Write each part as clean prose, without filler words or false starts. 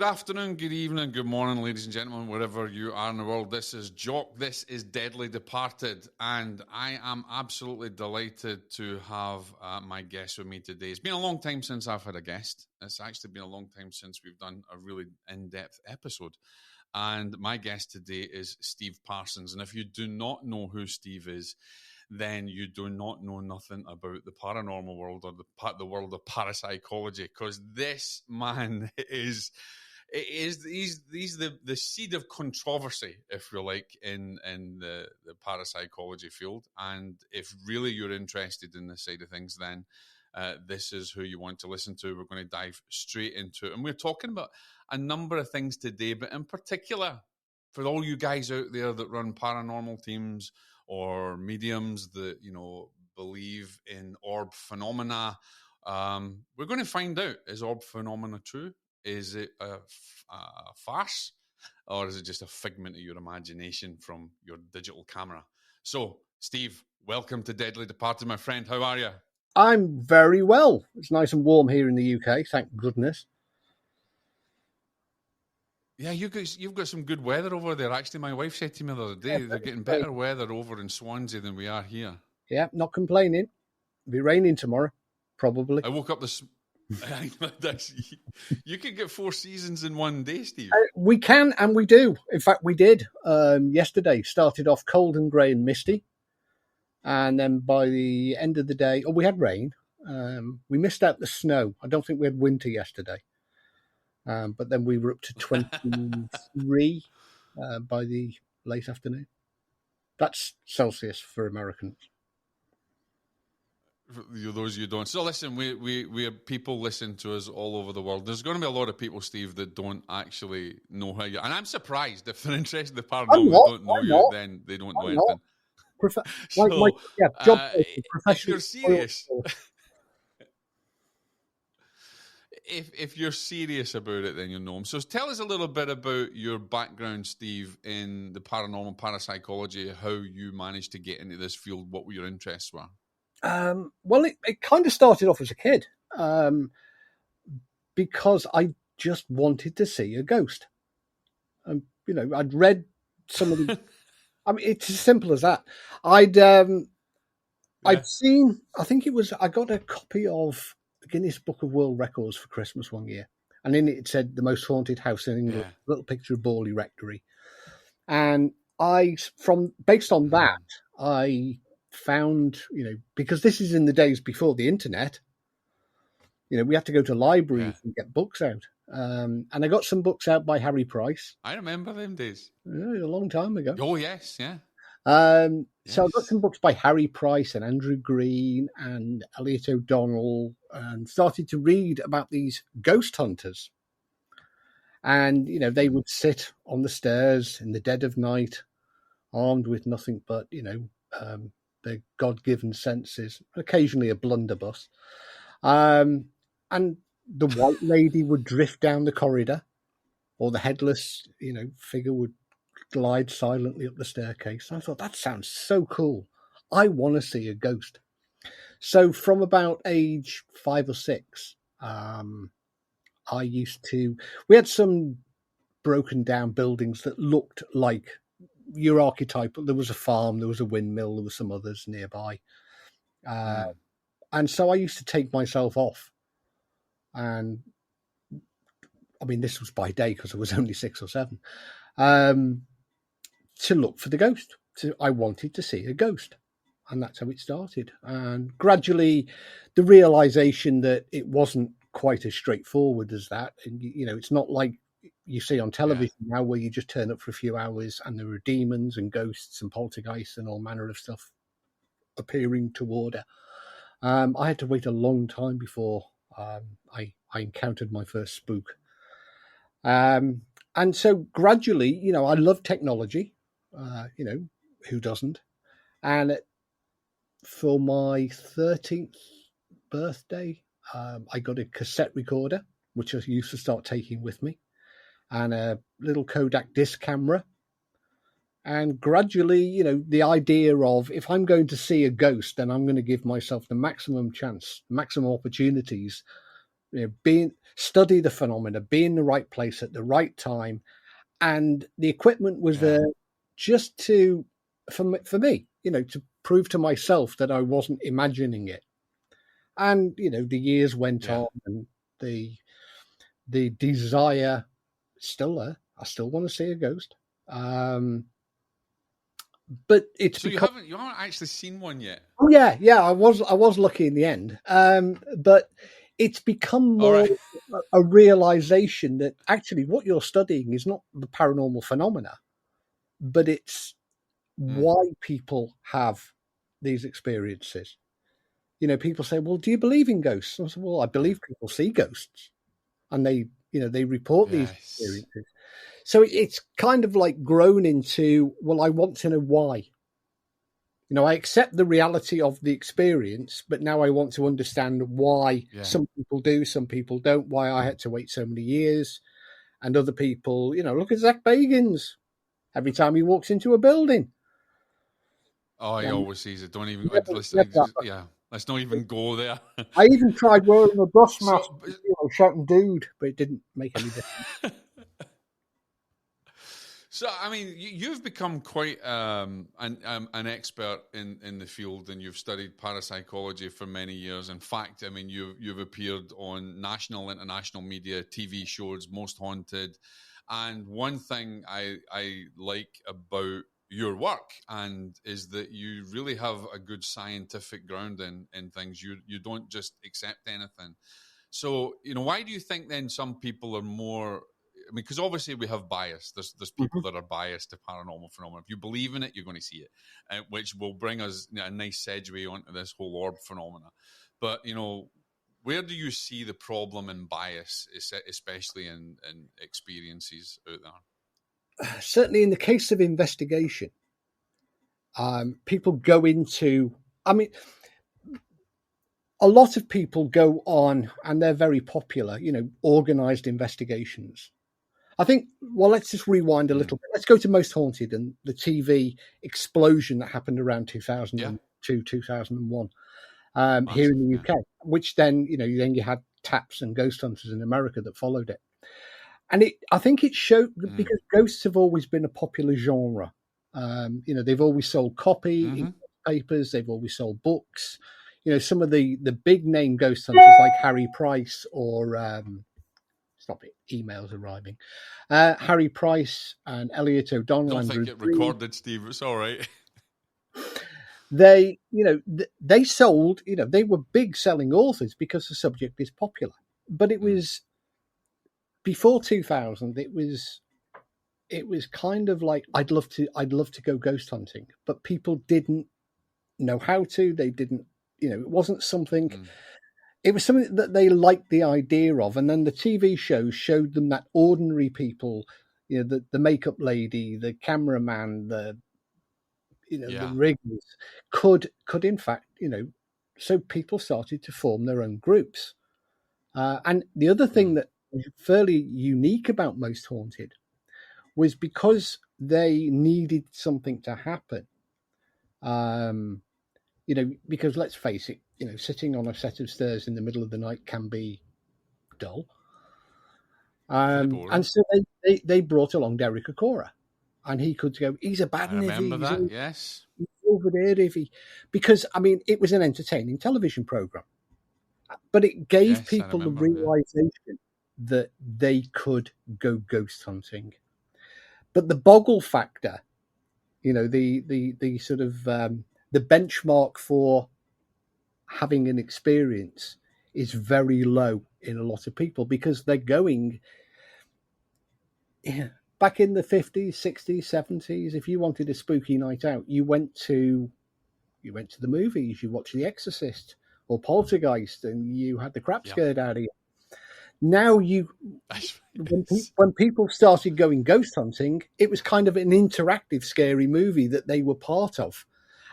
Good afternoon, good evening, good morning, ladies and gentlemen, wherever you are in the world. This is Jock. This is Deadly Departed, and I am absolutely delighted to have my guest with me today. It's been a long time since I've had a guest. It's actually been a long time since we've done a really in-depth episode. And my guest today is Steve Parsons. And if you do not know who Steve is, then you do not know nothing about the paranormal world or the world of parapsychology, because this man he's the seed of controversy, if you like, in the parapsychology field. And if really you're interested in this side of things, then this is who you want to listen to. We're going to dive straight into it. And we're talking about a number of things today, but in particular, for all you guys out there that run paranormal teams or mediums that, you know, believe in orb phenomena, we're going to find out, is orb phenomena true? Is it a farce? Or is it just a figment of your imagination from your digital camera? So, Steve, welcome to Deadly Departed, my friend. How are you? I'm very well. It's nice and warm here in the UK, thank goodness. Yeah, you've got some good weather over there. Actually, my wife said to me the other day, they're getting better weather over in Swansea than we are here. Yeah, not complaining. It'll be raining tomorrow, probably. I woke up this... You could get 4 seasons in one day, Steve. We can, and we do. In fact, we did. Yesterday started off cold and grey and misty. And then by the end of the day, we had rain. We missed out the snow. I don't think we had winter yesterday. But then we were up to 23 by the late afternoon. That's Celsius for Americans. For those you don't. So listen, we have people listen to us all over the world. There's going to be a lot of people, Steve, that don't actually know how you... And I'm surprised if they're interested in the paranormal, they don't know you, then they don't know anything. If you're serious... If you're serious about it, then you'll know him. So tell us a little bit about your background, Steve, in the paranormal parapsychology, how you managed to get into this field, what your interests were. Well, it kind of started off as a kid because I just wanted to see a ghost. You know, I'd read some of the... I mean, it's as simple as that. I'd seen... I think it was... I got a copy of the Guinness Book of World Records for Christmas one year, and in it said the most haunted house in England, little picture of Borley Rectory. And based on that, I found, you know, because this is in the days before the internet, you know, we had to go to libraries and get books out. And I got some books out by Harry Price. I remember them days. A long time ago. Oh, yes, yeah. So I got some books by Harry Price and Andrew Green and Elliot O'Donnell, and started to read about these ghost hunters. And, you know, they would sit on the stairs in the dead of night, armed with nothing but, you know, their God-given senses, occasionally a blunderbuss. And the white lady would drift down the corridor, or the headless, you know, figure would glide silently up the staircase. I thought, that sounds so cool. I want to see a ghost. So from about age 5 or 6, we had some broken down buildings that looked like your archetypal. There was a farm, there was a windmill, there were some others nearby. And so I used to take myself off. And I mean, this was by day because I was only 6 or 7. To look for the ghost. I wanted to see a ghost. And that's how it started. And gradually, the realization that it wasn't quite as straightforward as that. And, you know, it's not like you see on television now where you just turn up for a few hours and there are demons and ghosts and poltergeists and all manner of stuff appearing to order. I had to wait a long time before I encountered my first spook. And so gradually, you know, I love technology. You know, who doesn't? And for my 13th birthday, I got a cassette recorder, which I used to start taking with me, and a little Kodak disc camera. And gradually, you know, the idea of, if I'm going to see a ghost, then I'm going to give myself the maximum chance, maximum opportunities study the phenomena, be in the right place at the right time, and the equipment was there just for me, to prove to myself that I wasn't imagining it. And the years went on, and the desire still there. I still want to see a ghost. But it's you haven't actually seen one yet? Oh yeah. I was lucky in the end. But it's become more a realization that actually what you're studying is not the paranormal phenomena, but it's why people have these experiences. People say, "Well, do you believe in ghosts?" I said, "Well, I believe people see ghosts, and they report these experiences." So it's kind of like grown into, well, I want to know why. I accept the reality of the experience, but now I want to understand why some people do, some people don't, why I had to wait so many years. And other people, look at Zach Bagans. Every time he walks into a building. Oh, he always sees it. Don't even, let's not even go there. I even tried wearing a bus mask, shouting dude, but it didn't make any difference. So, I mean, you've become quite an expert in the field, and you've studied parapsychology for many years. In fact, I mean, you've appeared on national, international media, TV shows, Most Haunted. And one thing I like about your work is that you really have a good scientific grounding in things. You don't just accept anything. So, why do you think then some people are more... I mean, because obviously we have bias. There's people that are biased to paranormal phenomena. If you believe in it, you're going to see it, which will bring us a nice segue onto this whole orb phenomena. But, where do you see the problem in bias, especially in experiences out there? Certainly in the case of investigation, people go into... I mean, a lot of people go on, and they're very popular, organized investigations. I think, well, let's just rewind a little bit. Let's go to Most Haunted and the TV explosion that happened around 2002, 2001 here in the UK, which then, then you had TAPS and Ghost Hunters in America that followed it. And I think it showed, because ghosts have always been a popular genre. They've always sold copy, papers, they've always sold books. Some of the big name ghost hunters like Harry Price or... Stop it, emails arriving. Harry Price and Elliot O'Donnell. Don't think it recorded, Steve. It's all right. They, they sold, they were big selling authors because the subject is popular. But it was before 2000. It was kind of like, I'd love to go ghost hunting, but people didn't know how to. They didn't, it wasn't something. It was something that they liked the idea of, and then the TV shows showed them that ordinary people, the makeup lady, the cameraman, the riggers could in fact, so people started to form their own groups. And the other thing that was fairly unique about Most Haunted was because they needed something to happen. Because let's face it, sitting on a set of stairs in the middle of the night can be dull. And so they brought along Derek Acora, and he could go, he's a bad one. I remember that, yes. He's over there, because, I mean, it was an entertaining television program, but it gave people the realization that they could go ghost hunting. But the boggle factor, the sort of the benchmark for having an experience is very low in a lot of people, because they're going back in the 50s, 60s, 70s. If you wanted a spooky night out, you went to the movies, you watched The Exorcist or Poltergeist, and you had the crap scared out of you. Now when people started going ghost hunting, it was kind of an interactive scary movie that they were part of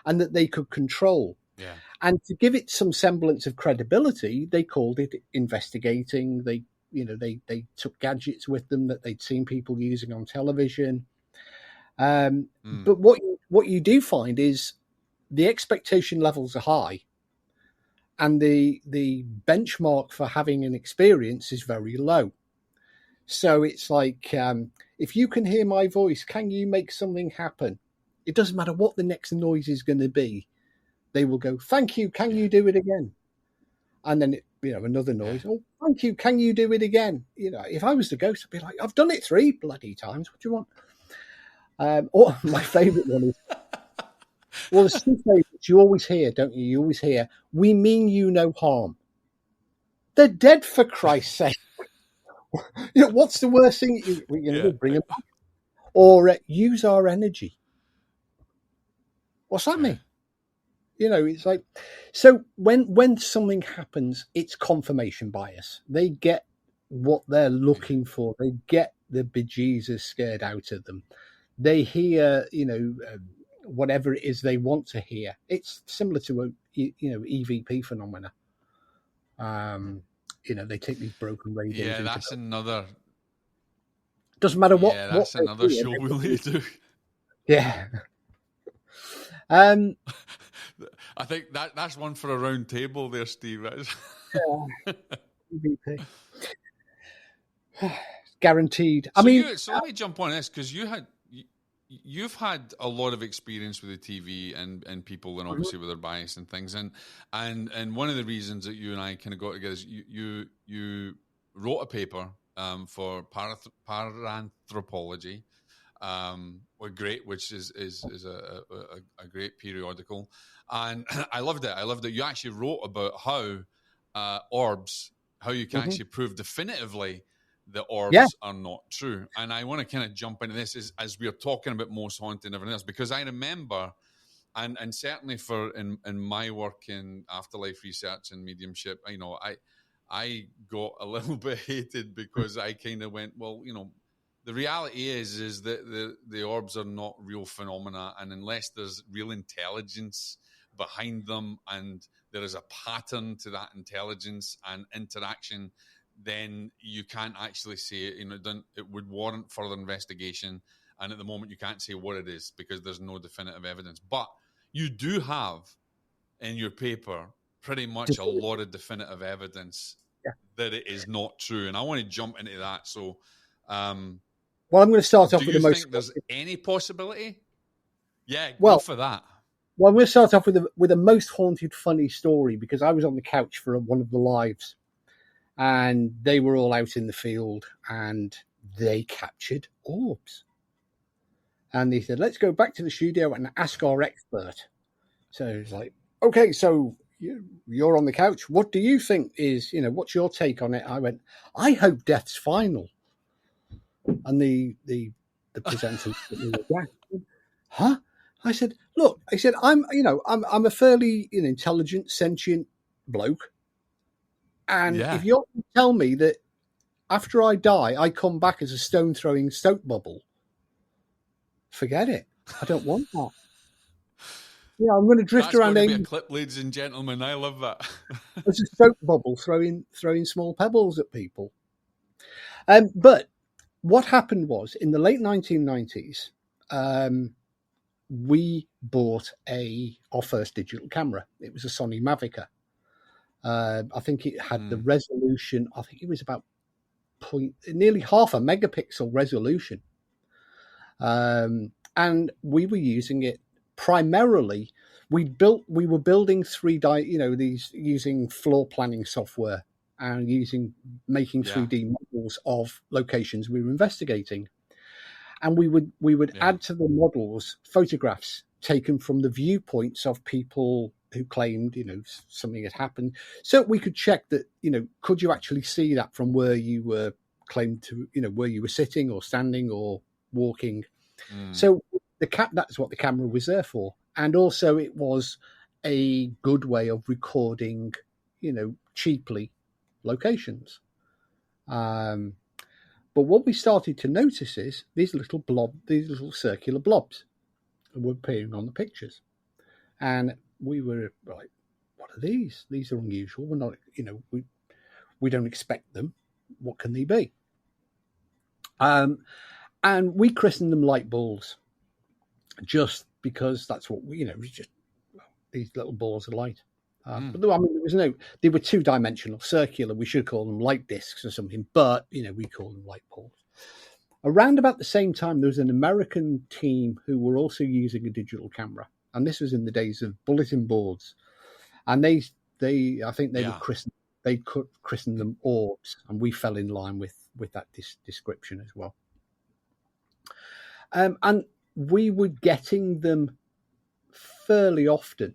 and that they could control. Yeah. And to give it some semblance of credibility, they called it investigating. They took gadgets with them that they'd seen people using on television. But what you do find is the expectation levels are high, and the benchmark for having an experience is very low. So it's like, if you can hear my voice, can you make something happen? It doesn't matter what the next noise is going to be. They will go, thank you, can you do it again? And then, another noise. Oh, thank you, can you do it again? If I was the ghost, I'd be like, I've done it 3 bloody times. What do you want? Or my favourite one is, well, there's 2 favourites you always hear, don't you? You always hear, we mean you no harm. They're dead, for Christ's sake. What's the worst thing? We're going to do? Bring them back. Or use our energy. What's that mean? It's like, so when something happens, it's confirmation bias. They get what they're looking for. They get the bejesus scared out of them. They hear, whatever it is they want to hear. It's similar to EVP phenomena. They take these broken radios. Yeah, that's another. Doesn't matter what. Yeah, that's what another show we'll need to do. Yeah. I think that's one for a round table there, Steve. Yeah. EVP. Guaranteed. So let me jump on this, because you've had a lot of experience with the TV and people, and obviously with their bias and things, and one of the reasons that you and I kind of got together is you wrote a paper for Paranthropology, which is a great periodical, and I loved it. I loved that you actually wrote about how orbs, how you can actually prove definitively the orbs are not true. And I want to kind of jump into this as we're talking about most haunted and everything else, because I remember, and certainly in my work in afterlife research and mediumship, I got a little bit hated because I kind of went, well, the reality is that the orbs are not real phenomena, and unless there's real intelligence behind them and there is a pattern to that intelligence and interaction, then you can't actually say it. It would warrant further investigation, and at the moment you can't say what it is because there's no definitive evidence. But you do have in your paper pretty much a lot of definitive evidence that it is not true, and I want to jump into that. So, well, I'm going to start off with the most. Do you think there's any possibility? Yeah, go for that. Well, I'm going to start off with the most haunted funny story, because I was on the couch for one of the lives, and they were all out in the field, and they captured orbs. And they said, let's go back to the studio and ask our expert. So it's like, okay, so you're on the couch. What do you think is, what's your take on it? I went, I hope death's final. And the presenter, huh? I said, look, I'm a fairly intelligent, sentient bloke. And if you're going to tell me that after I die, I come back as a stone-throwing soap bubble, forget it. I don't want that. I'm going to drift around. That's going to be a clip, ladies and gentlemen. I love that. As a soap bubble throwing small pebbles at people. But what happened was, in the late 1990s, we bought our first digital camera. It was a Sony Mavica. I think it had the resolution. I think it was about nearly half a megapixel resolution, and we were using it primarily. We were building 3D, these using floor planning software and making 3D models of locations we were investigating, and we would add to the models photographs taken from the viewpoints of people who claimed, something had happened, so we could check that, could you actually see that from where you were claimed to, where you were sitting or standing or walking. So that's what the camera was there for. And also it was a good way of recording, cheaply locations. But what we started to notice is these little circular blobs were appearing on the pictures. And we were like, what are these? These are unusual. We're not, we don't expect them. What can they be? And we christened them light balls, just because that's what these little balls of light. But I mean, they were two-dimensional, circular. We should call them light discs or something, but we call them light balls. Around about the same time, there was an American team who were also using a digital camera, and this was in the days of bulletin boards. And I think they could christen them orbs, and we fell in line with that description as well. And we were getting them fairly often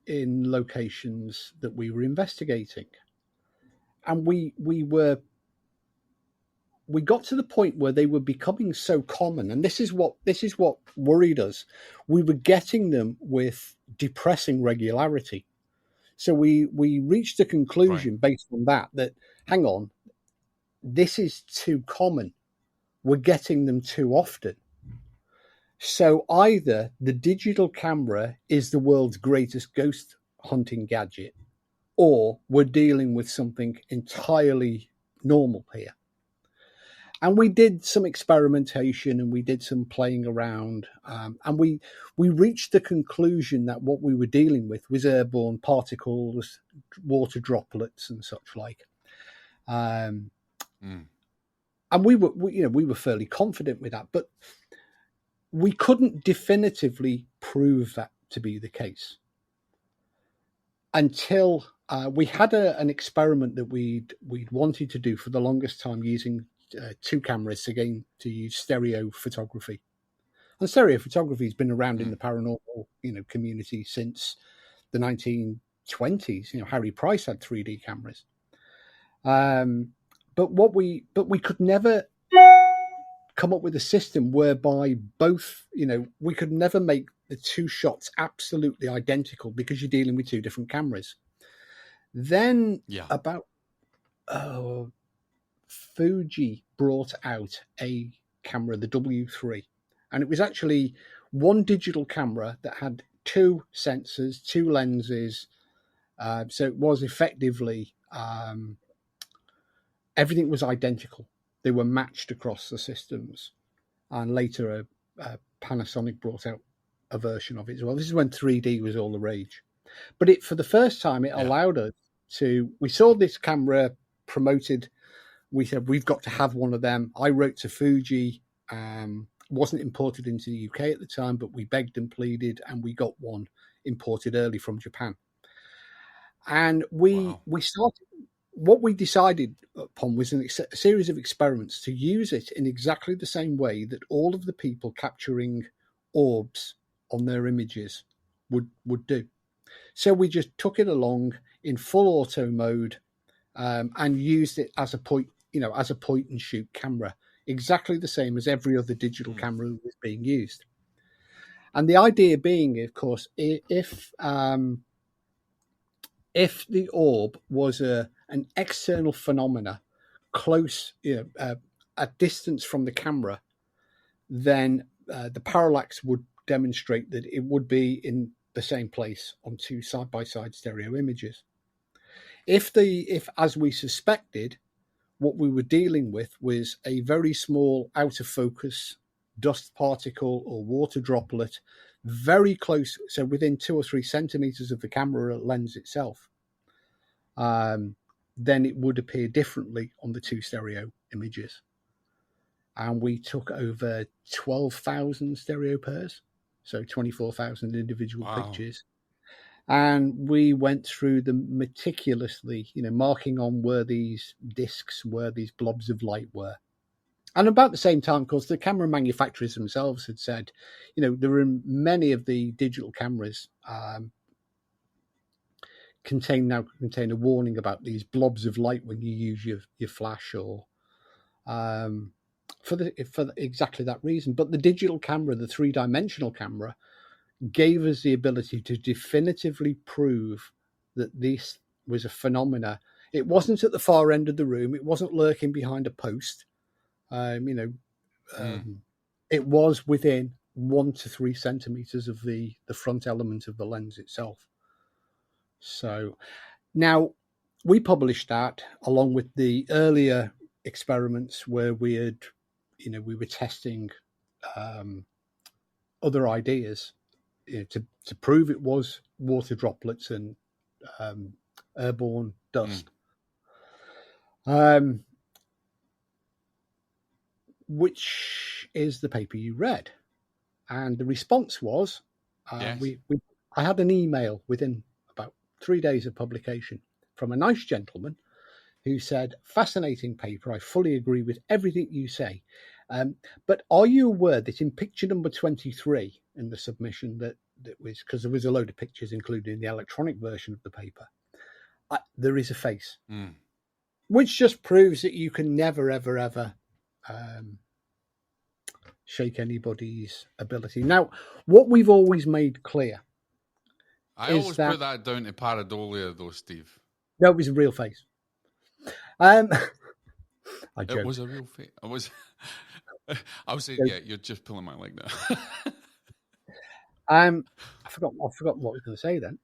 in locations that we were investigating, and we got to the point where they were becoming so common, and this is what worried us. We were getting them with depressing regularity. So we reached a conclusion based on that hang on, this is too common. We're getting them too often. So either the digital camera is the world's greatest ghost hunting gadget, or we're dealing with something entirely normal here. And we did some experimentation and we did some playing around, and we reached the conclusion that what we were dealing with was airborne particles, water droplets, and such like. And we were fairly confident with that, but we couldn't definitively prove that to be the case until we had an experiment that we'd wanted to do for the longest time, using two cameras again to use stereo photography. And stereo photography has been around in the paranormal community since the 1920s. Harry Price had 3D cameras, but we could never come up with a system whereby both, we could never make the two shots absolutely identical, because you're dealing with two different cameras. Then about Fuji brought out a camera, the W3, and it was actually one digital camera that had two sensors, two lenses. So it was effectively everything was identical. They were matched across the systems. And later, Panasonic brought out a version of it as well. This is when 3D was all the rage. But for the first time, it allowed us to. We saw this camera promoted. We said, we've got to have one of them. I wrote to Fuji. Wasn't imported into the UK at the time, but we begged and pleaded, and we got one imported early from Japan. And we started. What we decided upon was a series of experiments to use it in exactly the same way that all of the people capturing orbs on their images would do. So we just took it along in full auto mode, and used it as a point and shoot camera, exactly the same as every other digital camera that was being used. And the idea being, of course, if the orb was an external phenomena close, at distance from the camera, then the parallax would demonstrate that it would be in the same place on two side-by-side stereo images. If as we suspected, what we were dealing with was a very small out of focus dust particle or water droplet, very close, so within 2 or 3 centimeters of the camera lens itself, then it would appear differently on the two stereo images. And we took over 12,000 stereo pairs, so 24,000 individual pictures. And we went through them meticulously, marking on where these discs were, these blobs of light were. And about the same time, of course, the camera manufacturers themselves had said, there are many of the digital cameras contain a warning about these blobs of light when you use your flash, or for exactly that reason. But the digital camera, the 3-dimensional camera, gave us the ability to definitively prove that this was a phenomena. It wasn't at the far end of the room. It wasn't lurking behind a post. It was within 1 to 3 centimeters of the front element of the lens itself. So now we published that along with the earlier experiments where we were testing other ideas, to prove it was water droplets and airborne dust. Which is the paper you read? And the response was, Yes. I had an email within about 3 days of publication from a nice gentleman who said, fascinating paper, I fully agree with everything you say. But are you aware that in picture number 23 in the submission that was, because there was a load of pictures included in the electronic version of the paper, there is a face, which just proves that you can never, ever, ever shake anybody's ability. Now, what we've always made clear I always put that down to pareidolia, though, Steve. No, it was a real face. I joked. It was a real face. I was saying, yeah, you're just pulling my leg now. I forgot what I was going to say then.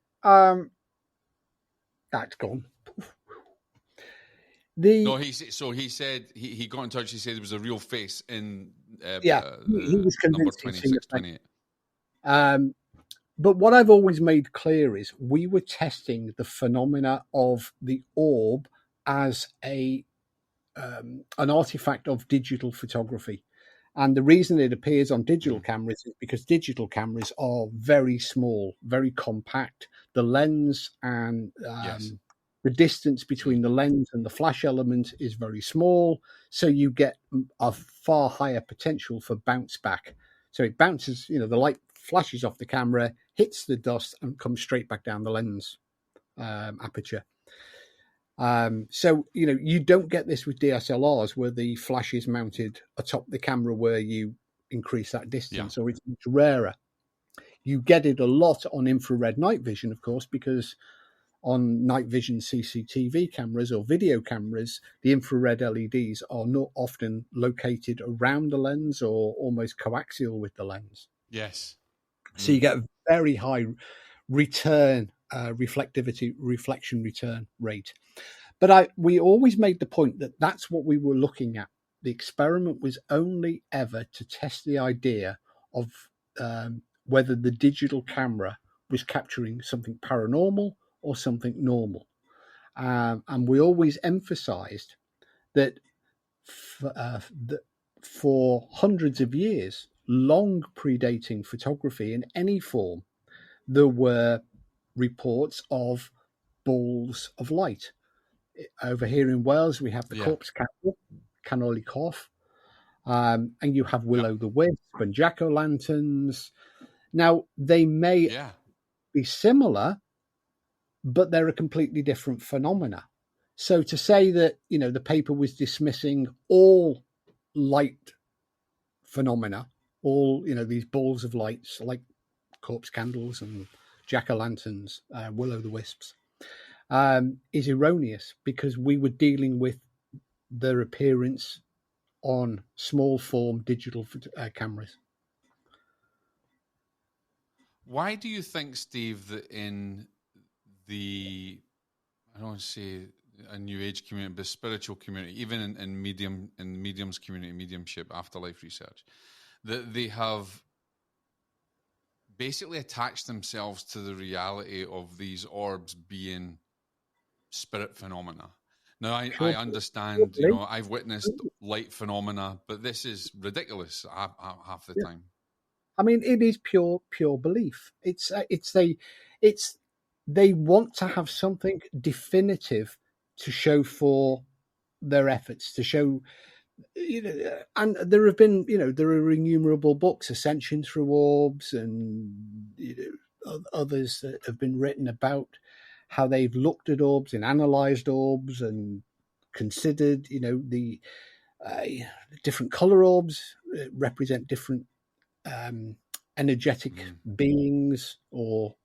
That's gone. No, he said he got in touch. He said there was a real face in he was number convinced 26, 28. But what I've always made clear is we were testing the phenomena of the orb as an artifact of digital photography. And the reason it appears on digital cameras is because digital cameras are very small, very compact. The lens and the distance between the lens and the flash element is very small. So you get a far higher potential for bounce back. So it bounces, the light flashes off the camera, hits the dust and comes straight back down the lens aperture. So, you don't get this with DSLRs where the flash is mounted atop the camera where you increase that distance, or it's much rarer. You get it a lot on infrared night vision, of course, because on night vision CCTV cameras or video cameras, the infrared LEDs are not often located around the lens or almost coaxial with the lens. Yes. So you get a very high return, reflection return rate. But we always made the point that that's what we were looking at. The experiment was only ever to test the idea of whether the digital camera was capturing something paranormal or something normal. And we always emphasized that for hundreds of years, long predating photography in any form, there were reports of balls of light. Over here in Wales, we have the corpse candle, Canoli Corff, and you have will-o'-the-wisp and jack-o'-lanterns. Now, they may be similar, but they're a completely different phenomena. So to say that, the paper was dismissing all light phenomena, all, these balls of lights like corpse candles and jack-o'-lanterns, will-o'-the-wisps, is erroneous, because we were dealing with their appearance on small form digital cameras. Why do you think, Steve, that in the, I don't want to say a new age community, but spiritual community, even in mediums community, mediumship, afterlife research, that they have basically attached themselves to the reality of these orbs being spirit phenomena? Now, I understand, I've witnessed light phenomena, but this is ridiculous half the time. I mean, it is pure belief. They want to have something definitive to show for their efforts, to show, and there have been, there are innumerable books, Ascension Through Orbs, and others that have been written about how they've looked at orbs and analyzed orbs and considered, the different color orbs represent different energetic beings or,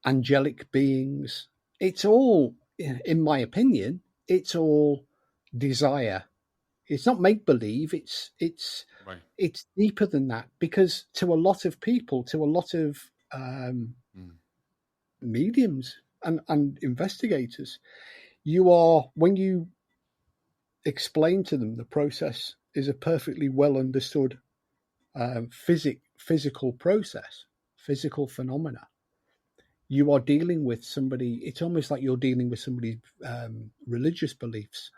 angelic beings. It's all, in my opinion, it's all desire. It's not make believe. It's deeper than that, because to a lot of people, to a lot of mediums and investigators, when you explain to them the process is a perfectly well understood physical process, physical phenomena, you are dealing with somebody. It's almost like you're dealing with somebody's religious beliefs.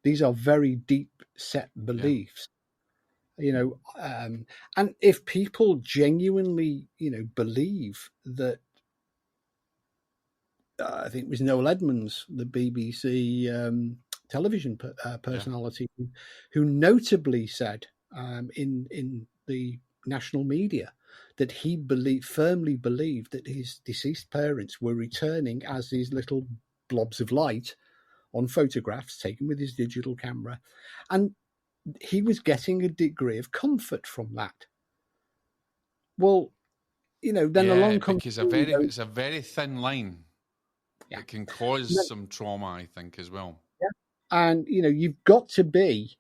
These are very deep set beliefs, and if people genuinely, believe that, I think it was Noel Edmonds, the BBC television personality, who notably said in the national media that he firmly believed that his deceased parents were returning as these little blobs of light on photographs taken with his digital camera, and he was getting a degree of comfort from that. Well, then along comes because it's a very thin line. Yeah. It can cause some trauma, I think, as well. Yeah. And, you've got to be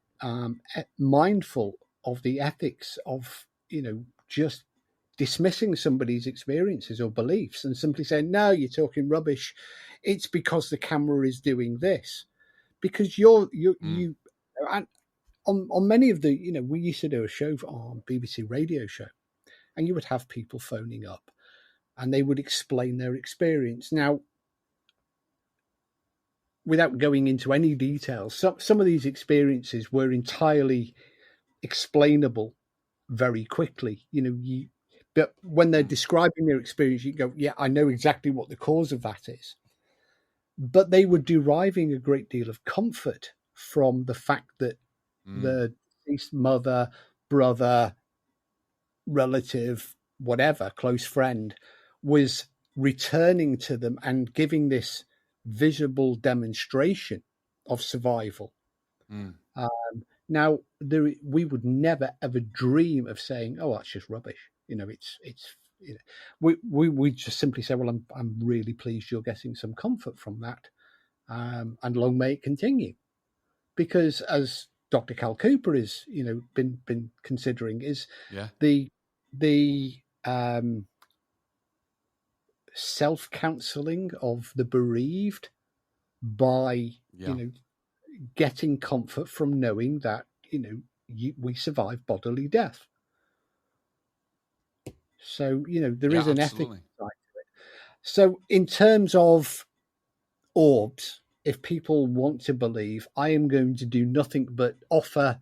mindful of the ethics of, just dismissing somebody's experiences or beliefs and simply saying, no, you're talking rubbish. It's because the camera is doing this. Because you and on many of the, we used to do a show on BBC radio show, and you would have people phoning up and they would explain their experience. Now, without going into any details, some of these experiences were entirely explainable very quickly. But when they're describing their experience, you go, yeah, I know exactly what the cause of that is. But they were deriving a great deal of comfort from the fact that the deceased mother, brother, relative, whatever, close friend, was returning to them and giving this visible demonstration of survival. Now, we would never ever dream of saying, "Oh, that's just rubbish." We just simply say, "Well, I'm really pleased you're getting some comfort from that, and long may it continue." Because as Dr. Cal Cooper is, been considering, is the self-counseling of the bereaved by getting comfort from knowing that we survive bodily death. So there is an ethic side to it. So in terms of orbs, if people want to believe, I am going to do nothing but offer,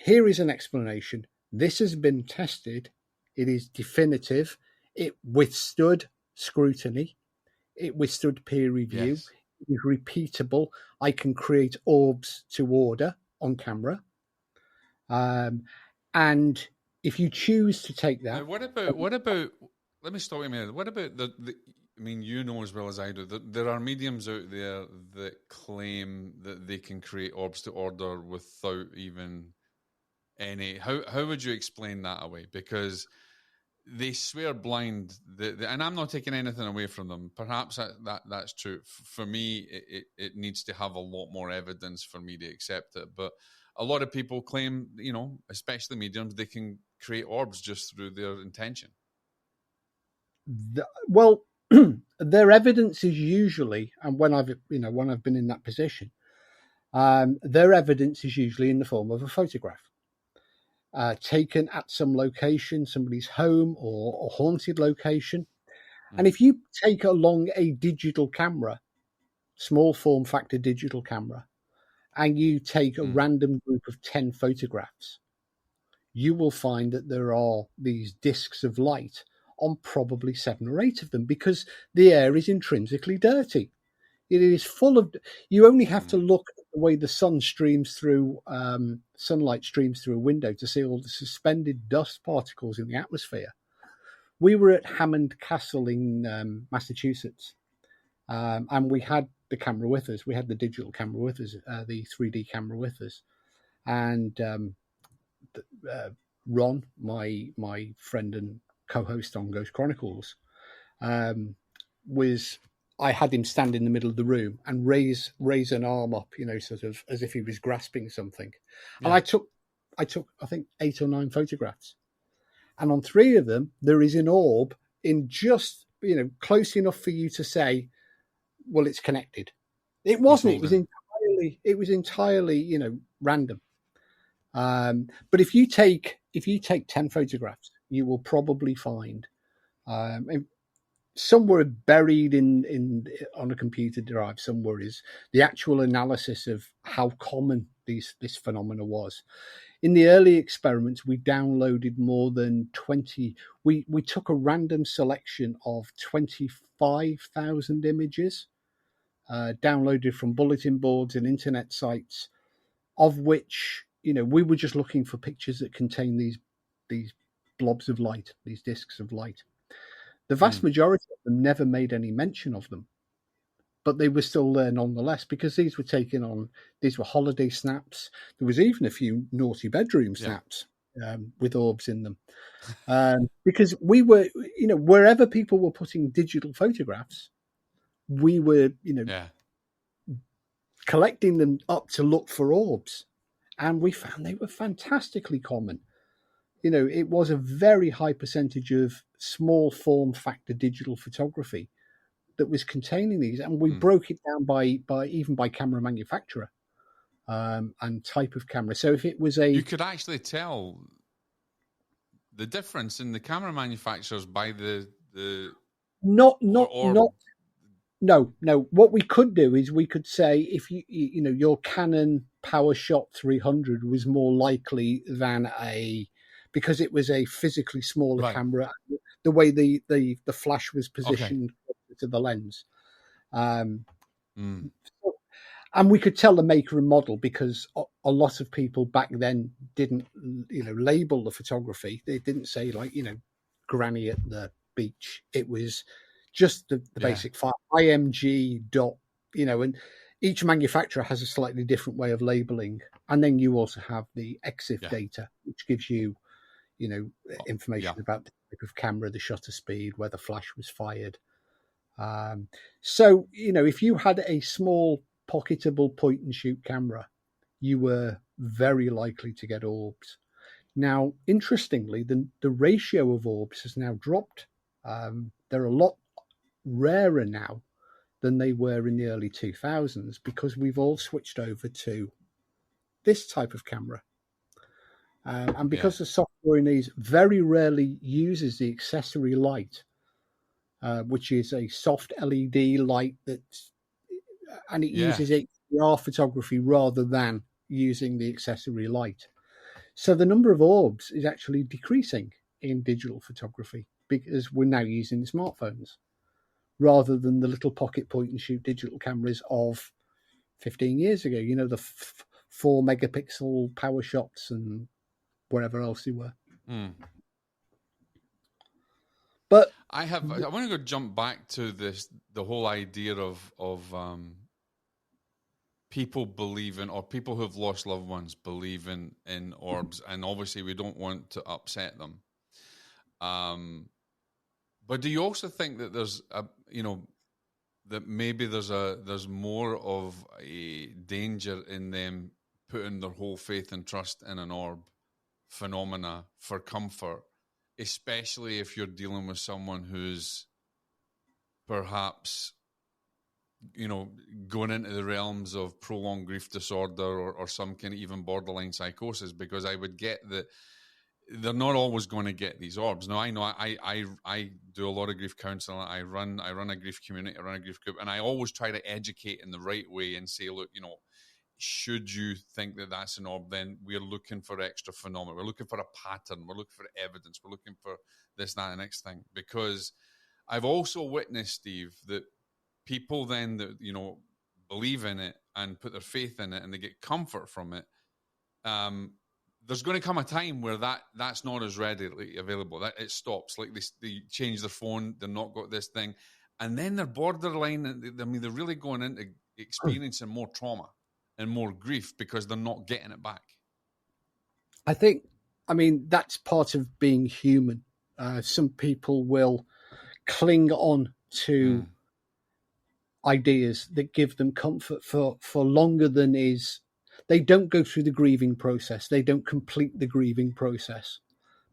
here is an explanation. This has been tested. It is definitive. It withstood scrutiny. It withstood peer review. Yes. It is repeatable. I can create orbs to order on camera. And if you choose to take that, what about? Let me stop you a minute. What about the? I mean, you know as well as I do that there are mediums out there that claim that they can create orbs to order without even any. How would you explain that away? Because they swear blind, and I'm not taking anything away from them. Perhaps that's true. For me, it needs to have a lot more evidence for me to accept it. But a lot of people claim, especially mediums, they can create orbs just through their intention. Well, their evidence is usually, and when I've been in that position, their evidence is usually in the form of a photograph. Taken at some location, somebody's home or haunted location. And if you take along a digital camera, small form factor digital camera, and you take a random group of 10 photographs, you will find that there are these discs of light on probably 7 or 8 of them, because the air is intrinsically dirty. It is full of. You only have to look at the way the sunlight streams through a window to see all the suspended dust particles in the atmosphere. We were at Hammond Castle in Massachusetts, and we had the camera with us. We had the digital camera with us, the 3D camera with us, and Ron, my friend and co-host on Ghost Chronicles, I had him stand in the middle of the room and raise an arm up, sort of as if he was grasping something. Yeah. And I took, I think 8 or 9 photographs. And on 3 of them, there is an orb in just, close enough for you to say, well, it's connected. It wasn't. It was entirely, random. But if you take 10 photographs, you will probably find, somewhere buried in on a computer drive somewhere is the actual analysis of how common this phenomena was. In the early experiments, we downloaded more than 20. We took a random selection of 25,000 images, downloaded from bulletin boards and internet sites, of which, we were just looking for pictures that contain these blobs of light, these discs of light. The vast majority of them never made any mention of them, but they were still there nonetheless, because these were holiday snaps. There was even a few naughty bedroom snaps with orbs in them. Because we were, wherever people were putting digital photographs, we were, collecting them up to look for orbs. And we found they were fantastically common. It was a very high percentage of small form factor digital photography that was containing these, and we broke it down by camera manufacturer and type of camera. So if it was you could actually tell the difference in the camera manufacturers by the no. What we could do is we could say, if your Canon PowerShot 300 was more likely than because it was a physically smaller camera, the way the flash was positioned to the lens. And we could tell the maker and model, because a lot of people back then didn't, label the photography. They didn't say, like, granny at the beach. It was just the basic file, IMG dot, and each manufacturer has a slightly different way of labeling. And then you also have the EXIF data, which gives you, information about the type of camera, the shutter speed, where the flash was fired. So, if you had a small pocketable point and shoot camera, you were very likely to get orbs. Now, interestingly, the ratio of orbs has now dropped. They're a lot rarer now than they were in the early 2000s, because we've all switched over to this type of camera. And because the software in these very rarely uses the accessory light, which is a soft LED light and it uses HDR photography rather than using the accessory light. So the number of orbs is actually decreasing in digital photography, because we're now using the smartphones rather than the little pocket point and shoot digital cameras of 15 years ago, the 4 megapixel power shots and wherever else they were. But I want to go jump back to the whole idea of people believing, or people who've lost loved ones believing in orbs, and obviously we don't want to upset them. But do you also think that there's that maybe there's more of a danger in them putting their whole faith and trust in an orb phenomena for comfort, especially if you're dealing with someone who's perhaps, going into the realms of prolonged grief disorder or some kind of even borderline psychosis? Because I would get that they're not always going to get these orbs. Now, I know I do a lot of grief counseling. I run a grief community, I run a grief group, and I always try to educate in the right way and say, look, should you think that that's an orb, then we're looking for extra phenomena. We're looking for a pattern. We're looking for evidence. We're looking for this, that, and the next thing. Because I've also witnessed, Steve, that people then that, believe in it and put their faith in it and they get comfort from it, there's going to come a time where that's not as readily available. That it stops. Like they change their phone, they're not got this thing. And then they're borderline. They're really going into experiencing more trauma and more grief because they're not getting it back. I mean, that's part of being human. Some people will cling on to ideas that give them comfort for longer than is. They don't go through the grieving process. They don't complete the grieving process,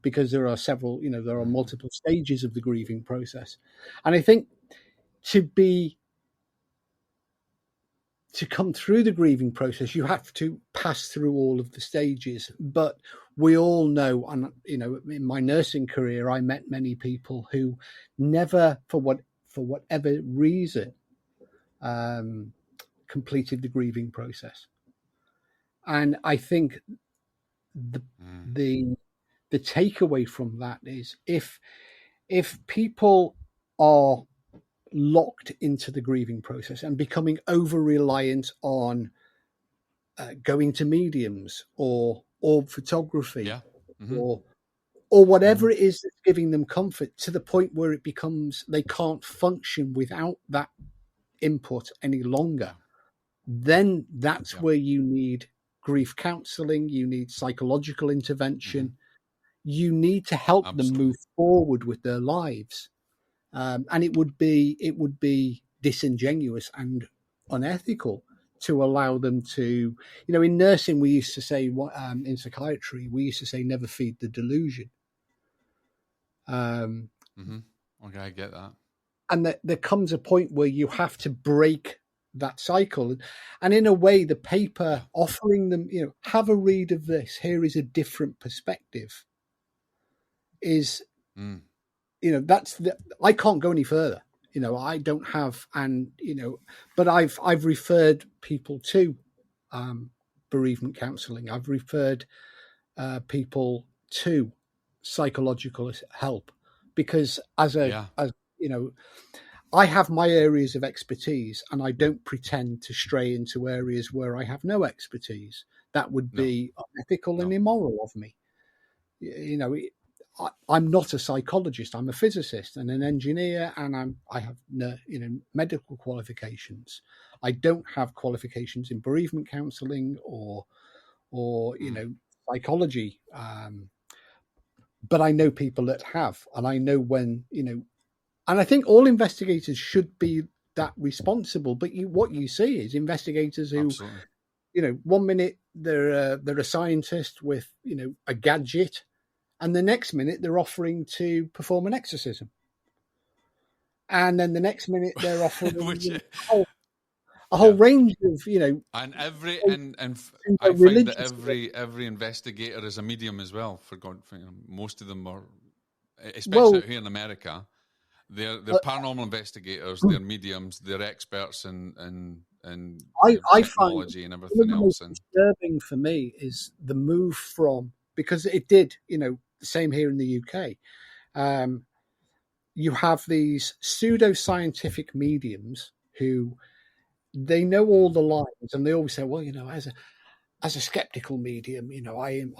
because there are several, there are multiple stages of the grieving process. And I think to come through the grieving process, you have to pass through all of the stages. But we all know, and in my nursing career, I met many people who never, for for whatever reason, completed the grieving process. And I think the takeaway from that is if people are locked into the grieving process and becoming over reliant on going to mediums or photography or whatever it is that's giving them comfort, to the point where it becomes they can't function without that input any longer, then that's where you need grief counseling, you need psychological intervention, you need to help them move forward with their lives. And it would be disingenuous and unethical to allow them to, in nursing we used to say, in psychiatry we used to say, never feed the delusion. Okay, I get that. And there comes a point where you have to break that cycle. And in a way, the paper offering them, have a read of this, here is a different perspective, is, that's I can't go any further. I don't have, but I've referred people to bereavement counselling. I've referred people to psychological help, because as I have my areas of expertise, and I don't pretend to stray into areas where I have no expertise. That would be unethical and immoral of me. I'm not a psychologist. I'm a physicist and an engineer, and I have medical qualifications. I don't have qualifications in bereavement counselling or psychology. But I know people that have, and I know when, and I think all investigators should be that responsible. But what you see is investigators who, one minute they're a scientist with, a gadget, and the next minute they're offering to perform an exorcism. And then the next minute they're offering a whole range of, and I find that every investigator is a medium as well. Most of them are, especially out here in America, they're paranormal investigators, they're mediums, they're experts in technology and everything else. And disturbing for me is the move from, because it did, the same here in the UK. You have these pseudo-scientific mediums who they know all the lines, and they always say, well, as a skeptical medium, I'm.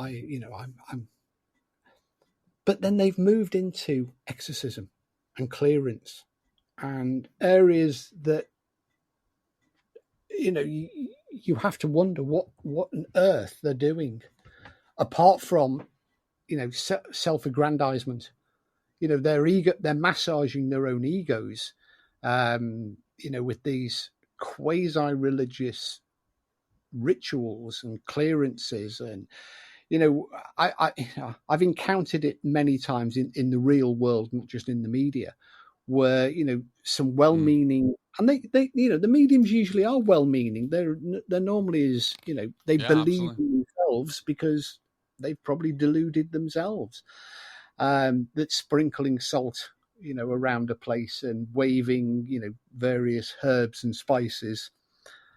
But then they've moved into exorcism and clearance and areas that, you have to wonder what on earth they're doing, apart from, self-aggrandizement. Their ego, they're massaging their own egos, with these quasi-religious rituals and clearances. And I've encountered it many times in the real world, not just in the media, where some well-meaning, and they the mediums usually are well-meaning. They're normally is they believe in themselves because they've probably deluded themselves. That sprinkling salt around a place and waving various herbs and spices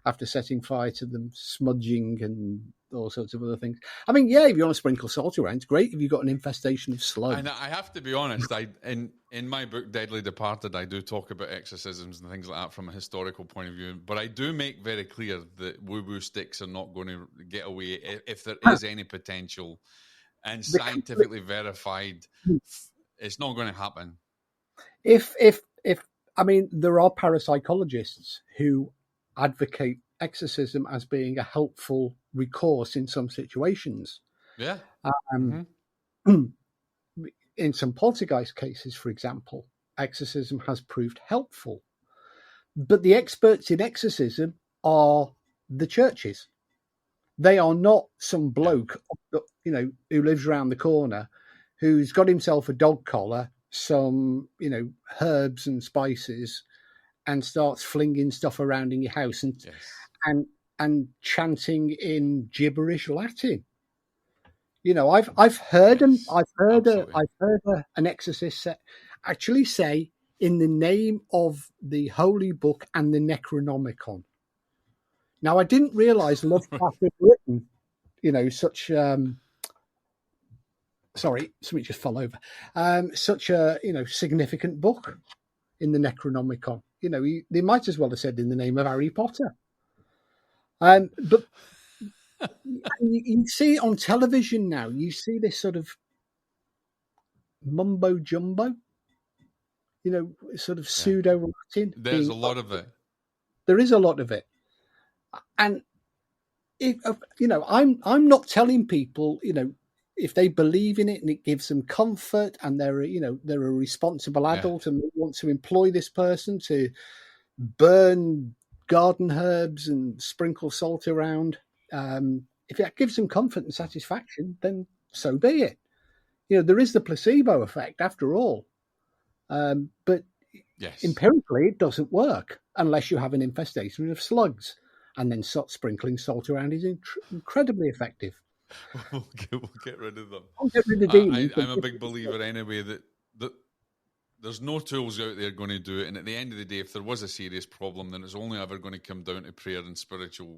after setting fire to them, smudging and all sorts of other things. I mean, if you want to sprinkle salt around, it's great if you've got an infestation of slugs. And I have to be honest, in my book Deadly Departed, I do talk about exorcisms and things like that from a historical point of view, but I do make very clear that woo-woo sticks are not going to get away if there is any potential and scientifically verified. It's not going to happen. If I mean, there are parapsychologists who advocate exorcism as being a helpful recourse in some situations. Yeah. In some poltergeist cases, for example, exorcism has proved helpful. But the experts in exorcism are the churches. They are not some bloke, who lives around the corner, who's got himself a dog collar, some, herbs and spices, and starts flinging stuff around in your house and chanting in gibberish Latin. I've heard them. I've heard an exorcist actually say in the name of the Holy Book and the Necronomicon. Now, I didn't realize Lovecraft had written, such sorry, something just fell over. Such a significant book in the Necronomicon. They might as well have said in the name of Harry Potter. But you see it on television now. You see this sort of mumbo jumbo, sort of pseudo Latin. There's a lot of it. There is a lot of it, and I'm not telling people, if they believe in it and it gives them comfort and they're a responsible adult and they want to employ this person to burn garden herbs and sprinkle salt around. If it gives them comfort and satisfaction, then so be it. There is the placebo effect after all. But empirically, it doesn't work unless you have an infestation of slugs. And then sprinkling salt around is incredibly effective. We'll get rid of them. I'll get rid of demons. I'm a big believer anyway that there's no tools out there going to do it. And at the end of the day, if there was a serious problem, then it's only ever going to come down to prayer and spiritual,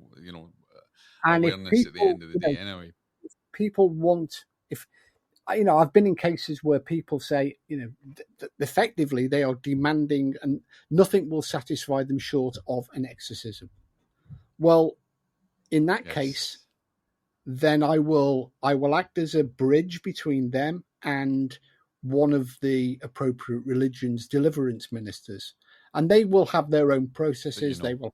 awareness at the end of the day anyway. If people want, I've been in cases where people say, effectively they are demanding and nothing will satisfy them short of an exorcism. Well, in that case, then I will act as a bridge between them and one of the appropriate religion's deliverance ministers, and they will have their own processes. They will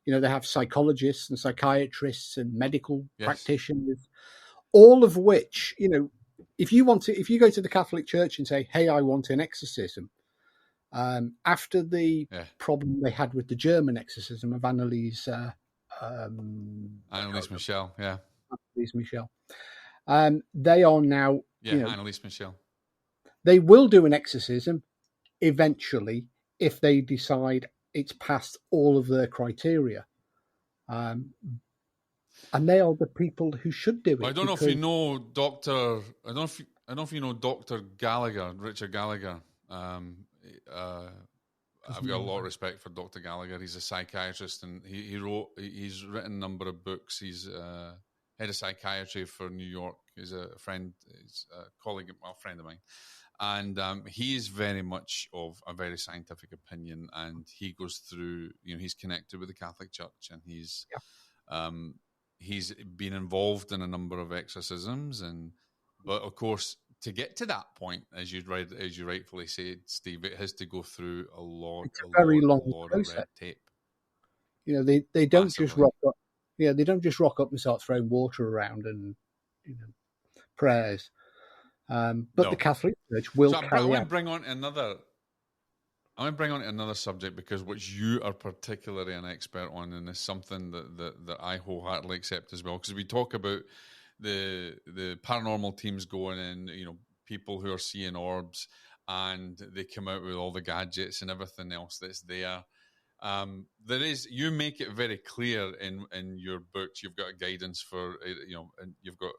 have, they have psychologists and psychiatrists and medical practitioners, all of which, if you go to the Catholic Church and say, "Hey, I want an exorcism," after the problem they had with the German exorcism of Anneliese Michel, Anneliese Michel, they are now, Anneliese Michel. They will do an exorcism eventually if they decide it's passed all of their criteria. And they are the people who should do it. I don't know if you know Dr. Gallagher, Richard Gallagher. I've got a lot of respect for Dr. Gallagher. He's a psychiatrist, and he's written a number of books. He's head of psychiatry for New York. He's a friend, he's a colleague, a friend of mine. And he is very much of a very scientific opinion, and he goes through, he's connected with the Catholic Church, and he's been involved in a number of exorcisms, but of course, to get to that point, as you rightfully said, Steve, it has to go through a lot of red tape. They don't just rock up. Yeah, they don't just rock up and start throwing water around and prayers. But the Catholic Church will carry out. I want to bring on another subject, because what you are particularly an expert on, and is something that I wholeheartedly accept as well. Because we talk about the paranormal teams going in, people who are seeing orbs, and they come out with all the gadgets and everything else that's there. You make it very clear in your books. You've got a guidance for, and you've got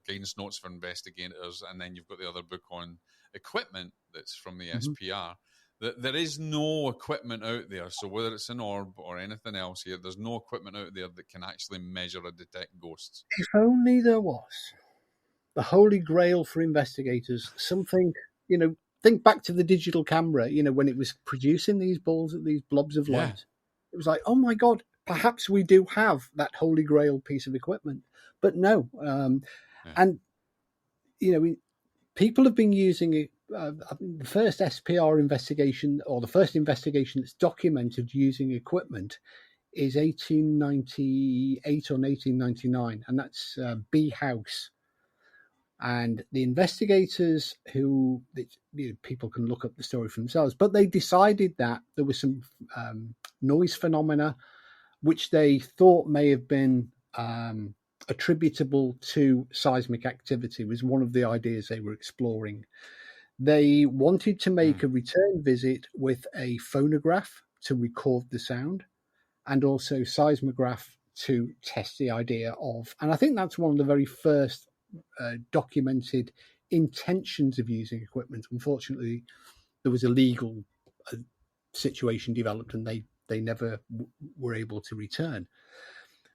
guidance notes for investigators, and then you've got the other book on equipment that's from the SPR. That there is no equipment out there. So whether it's an orb or anything else here, there's no equipment out there that can actually measure or detect ghosts. If only there was. The holy grail for investigators. Something, think back to the digital camera, when it was producing these blobs of light. It was like, oh my God, perhaps we do have that holy grail piece of equipment. But no. And, people have been using it. The first SPR investigation, or the first investigation that's documented using equipment, is 1898 or 1899, and that's B House. And the investigators, who people can look up the story for themselves, but they decided that there was some noise phenomena which they thought may have been attributable to seismic activity. Was one of the ideas they were exploring. They wanted to make a return visit with a phonograph to record the sound, and also seismograph to test the idea of. And I think that's one of the very first documented intentions of using equipment. Unfortunately, there was a legal situation developed and they never were able to return.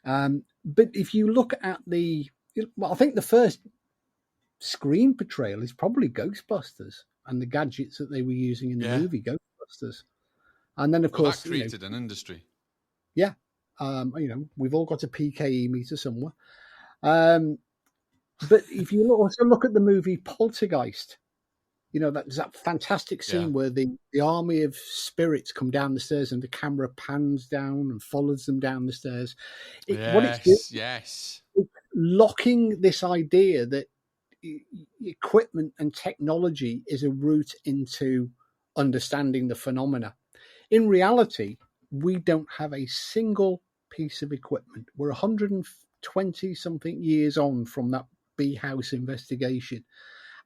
But if you look at I think the first screen portrayal is probably Ghostbusters and the gadgets that they were using in the movie Ghostbusters. And then, of course, that created an industry. Yeah. We've all got a PKE meter somewhere. But if you also look at the movie Poltergeist, that's that fantastic scene where the army of spirits come down the stairs and the camera pans down and follows them down the stairs. What it's doing, it's locking this idea that equipment and technology is a route into understanding the phenomena. In reality, we don't have a single piece of equipment. We're 120 something years on from that Bee House investigation,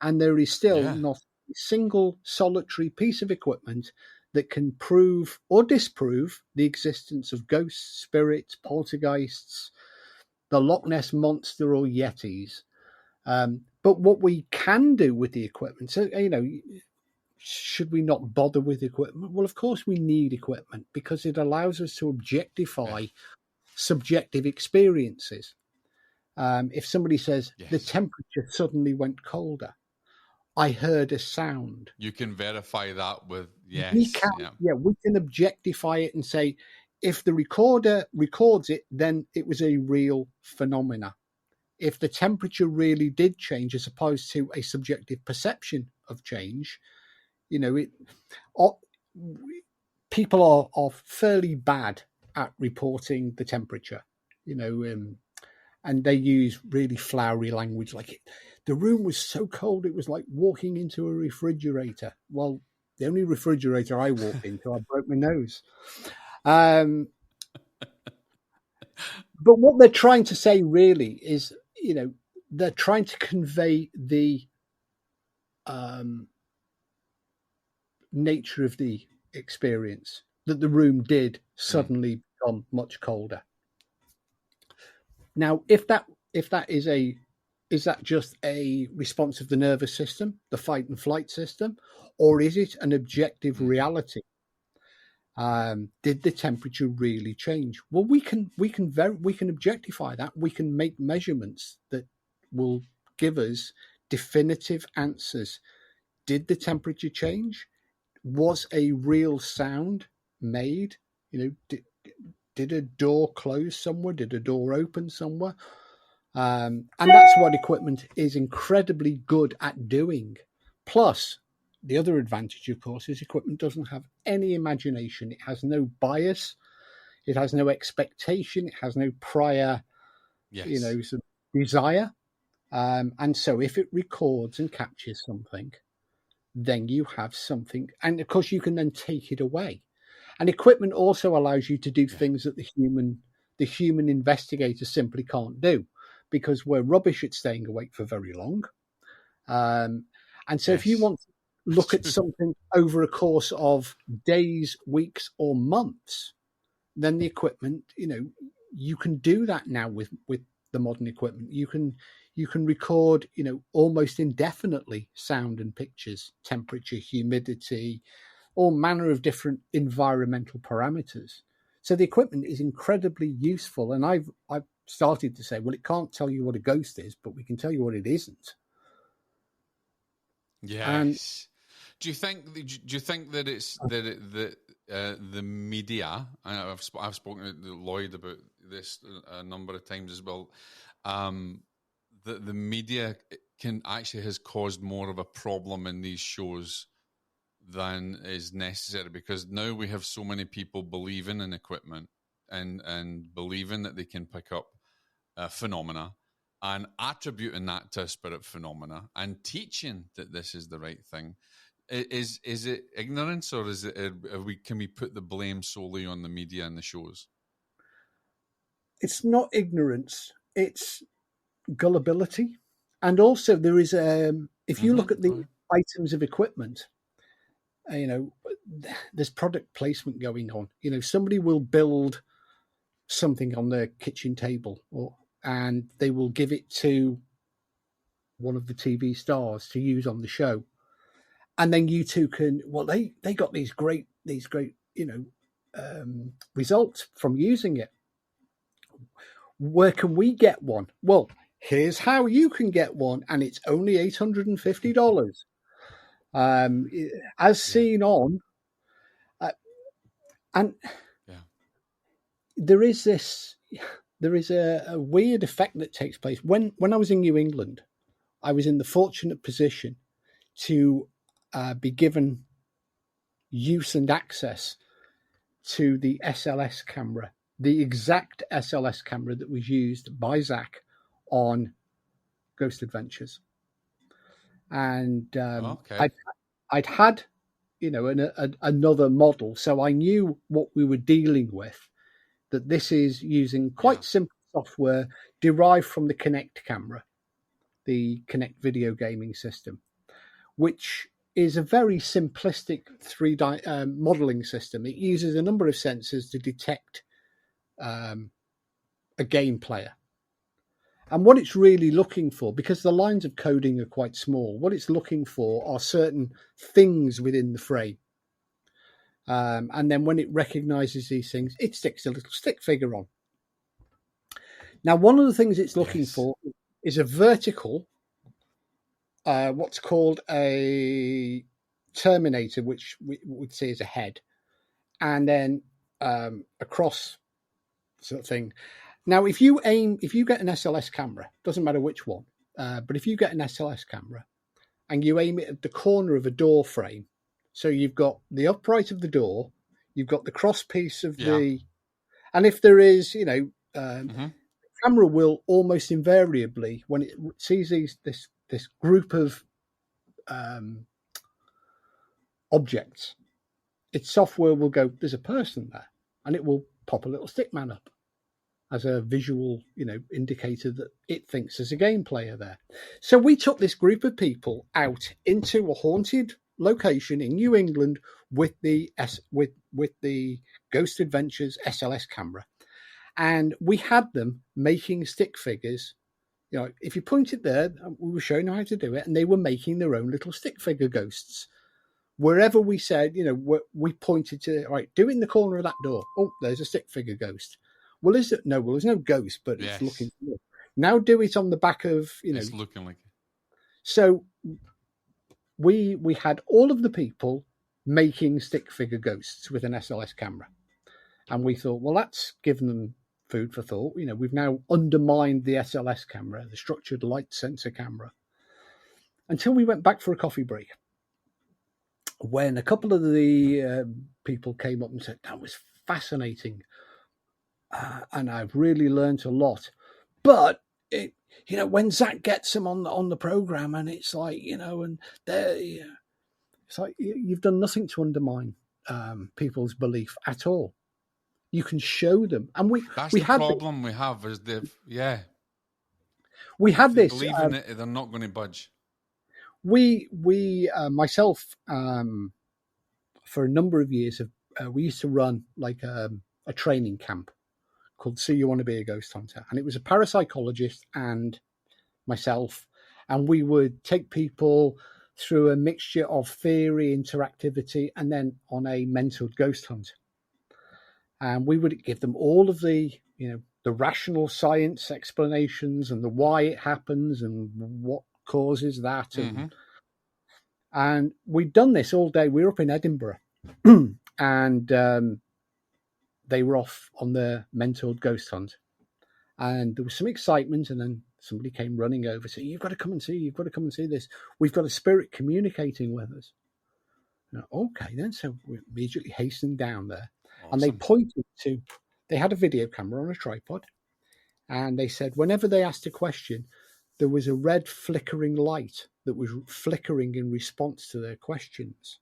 and there is still not a single solitary piece of equipment that can prove or disprove the existence of ghosts, spirits, poltergeists, the Loch Ness Monster, or Yetis. But what we can do with the equipment, so, should we not bother with equipment? Well, of course we need equipment because it allows us to objectify subjective experiences. If somebody says the temperature suddenly went colder, I heard a sound. You can verify that with we can objectify it and say, if the recorder records it, then it was a real phenomena. If the temperature really did change as opposed to a subjective perception of change, people are fairly bad at reporting the temperature, and they use really flowery language like the room was so cold it was like walking into a refrigerator. Well, the only refrigerator I walked into, I broke my nose. But what they're trying to say really is, they're trying to convey the nature of the experience, that the room did suddenly become much colder. Now, if that is that just a response of the nervous system, the fight and flight system, or is it an objective reality? Did the temperature really change? Well, we can objectify that. We can make measurements that will give us definitive answers. Did the temperature change? Was a real sound made? Did a door close somewhere? Did a door open somewhere? And that's what equipment is incredibly good at doing. Plus, the other advantage, of course, is equipment doesn't have any imagination. It has no bias. It has no expectation. It has no prior, sort of desire. And so if it records and captures something, then you have something. And of course, you can then take it away. And equipment also allows you to do things that the human investigator simply can't do, because we're rubbish at staying awake for very long. And so if you want to look at something over a course of days, weeks, or months, then the equipment, you can do that now with the modern equipment. You can record, almost indefinitely sound and pictures, temperature, humidity, all manner of different environmental parameters. So the equipment is incredibly useful. And I've started to say, well, it can't tell you what a ghost is, but we can tell you what it isn't. Yes. Do you think that it's that the media? I've spoken to Lloyd about this a number of times as well. That the media has caused more of a problem in these shows than is necessary, because now we have so many people believing in equipment and believing that they can pick up phenomena and attributing that to a spirit phenomena and teaching that this is the right thing. Is it ignorance, or is it can we put the blame solely on the media and the shows? It's not ignorance, it's gullibility. And also there is if you look at the items of equipment, there's product placement going on. Somebody will build something on their kitchen table, and they will give it to one of the TV stars to use on the show. And then you two can, well, they got these great results from using it. Where can we get one? Well, here's how you can get one, and it's only $850. As seen on, and there is a weird effect that takes place when I was in New England. I was in the fortunate position to be given use and access to the SLS camera, the exact SLS camera that was used by Zach on Ghost Adventures. And I'd had, another model, so I knew what we were dealing with, that this is using quite simple software derived from the Kinnect camera, the Kinnect video gaming system, which is a very simplistic 3D modeling system. It uses a number of sensors to detect a game player. And what it's really looking for, because the lines of coding are quite small, what it's looking for are certain things within the frame. And then when it recognizes these things, it sticks a little stick figure on. Now, one of the things it's looking for is a vertical, what's called a terminator, which we would see as a head, and then across sort of thing. Now, if you get an SLS camera, doesn't matter which one, but if you get an SLS camera and you aim it at the corner of a door frame, so you've got the upright of the door, you've got the cross piece of the, and if there is, the camera will almost invariably, when it sees this group of objects, its software will go, there's a person there, and it will pop a little stick man up as a visual, indicator that it thinks there's a game player there. So we took this group of people out into a haunted location in New England with the Ghost Adventures SLS camera, and we had them making stick figures. If you point it there, we were showing them how to do it, and they were making their own little stick figure ghosts. Wherever we said, we pointed to, right, do it in the corner of that door. Oh, there's a stick figure ghost. Well, is it? No, well, there's no ghost, but it's looking good. Now do it on the back of, It's looking like it. So we had all of the people making stick figure ghosts with an SLS camera. And we thought, well, that's given them food for thought. We've now undermined the SLS camera, the structured light sensor camera, until we went back for a coffee break, when a couple of the people came up and said, that was fascinating. And I've really learned a lot. But, when Zach gets them on the program, and it's like, and it's like you've done nothing to undermine people's belief at all. You can show them. And that's the problem we have is we had this. Believe in it, they're not going to budge. We myself, for a number of years, we used to run like a training camp called So You Want to Be a Ghost Hunter. And it was a parapsychologist and myself. And we would take people through a mixture of theory, interactivity, and then on a mental ghost hunt. And we would give them all of the, the rational science explanations and the why it happens and what causes that. And we'd done this all day. We were up in Edinburgh and they were off on their mentored ghost hunt. And there was some excitement, and then somebody came running over, saying, you've got to come and see this. We've got a spirit communicating with us. Okay, then. So we immediately hastened down there. Awesome. And they pointed to, they had a video camera on a tripod. And they said, whenever they asked a question, there was a red flickering light that was flickering in response to their questions.